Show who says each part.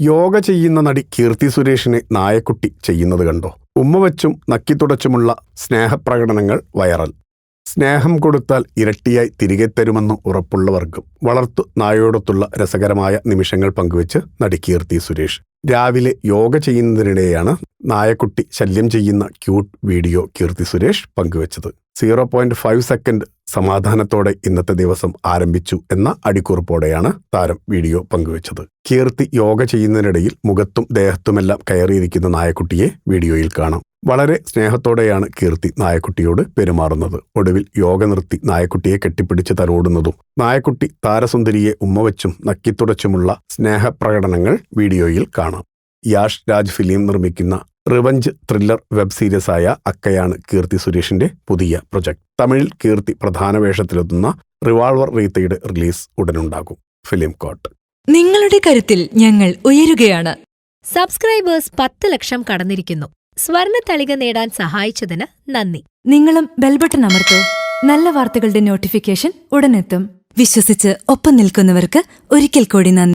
Speaker 1: യോഗ ചെയ്യുന്ന നടി കീർത്തി സുരേഷിനെ നായക്കുട്ടി ചെയ്യുന്നത് കണ്ടോ? ഉമ്മ വച്ചും നക്കിത്തുടച്ചുമുള്ള സ്നേഹപ്രകടനങ്ങൾ വൈറൽ. സ്നേഹം കൊടുത്താൽ ഇരട്ടിയായി തിരികെ തരുമെന്ന് ഉറപ്പുള്ള വർഗം. വളർത്തു നായയോടൊത്തുള്ള രസകരമായ നിമിഷങ്ങൾ പങ്കുവെച്ച് നടി കീർത്തി സുരേഷ്. രാവിലെ യോഗ ചെയ്യുന്നതിനിടെയാണ് നായക്കുട്ടി ശല്യം ചെയ്യുന്ന ക്യൂട്ട് വീഡിയോ കീർത്തി സുരേഷ് പങ്കുവച്ചത്. 0.5 സെക്കൻഡ് സമാധാനത്തോടെ ഇന്നത്തെ ദിവസം ആരംഭിച്ചു എന്ന അടിക്കുറിപ്പോടെയാണ് താരം വീഡിയോ പങ്കുവച്ചത്. കീർത്തി യോഗ ചെയ്യുന്നതിനിടയിൽ മുഖത്തും ദേഹത്തുമെല്ലാം കയറിയിരിക്കുന്ന നായക്കുട്ടിയെ വീഡിയോയിൽ കാണാം. വളരെ സ്നേഹത്തോടെയാണ് കീർത്തി നായക്കുട്ടിയോട് പെരുമാറുന്നത്. ഒടുവിൽ യോഗ നിർത്തി നായക്കുട്ടിയെ കെട്ടിപ്പിടിച്ച് തലോടുന്നതും നായക്കുട്ടി താരസുന്ദരിയെ ഉമ്മവച്ചും നക്കിത്തുടച്ചുമുള്ള സ്നേഹപ്രകടനങ്ങൾ വീഡിയോയിൽ കാണാം. യാഷ് രാജ് ഫിലിം നിർമ്മിക്കുന്ന റിവഞ്ച് ത്രില്ലർ വെബ് സീരീസായ അക്കയാണ് കീർത്തി സുരേഷിന്റെ പുതിയ പ്രൊജക്ട്. തമിഴിൽ കീർത്തി പ്രധാന വേഷത്തിലെത്തുന്ന റിവാൾവർ റീത്തയുടെ റിലീസ് ഉടനുണ്ടാകും. ഫിലിം കോട്ട്.
Speaker 2: നിങ്ങളുടെ കരുത്തിൽ ഞങ്ങൾ ഉയരുകയാണ്.
Speaker 3: സബ്സ്ക്രൈബേഴ്സ് 10 ലക്ഷം കടന്നിരിക്കുന്നു. സ്വർണ തളിക നേടാൻ സഹായിച്ചതിന് നന്ദി.
Speaker 2: നിങ്ങളും ബെൽബട്ടൺ അമർത്തോ. നല്ല വാർത്തകളുടെ നോട്ടിഫിക്കേഷൻ ഉടനെത്തും. വിശ്വസിച്ച് ഒപ്പം നിൽക്കുന്നവർക്ക് ഒരിക്കൽ കൂടി നന്ദി.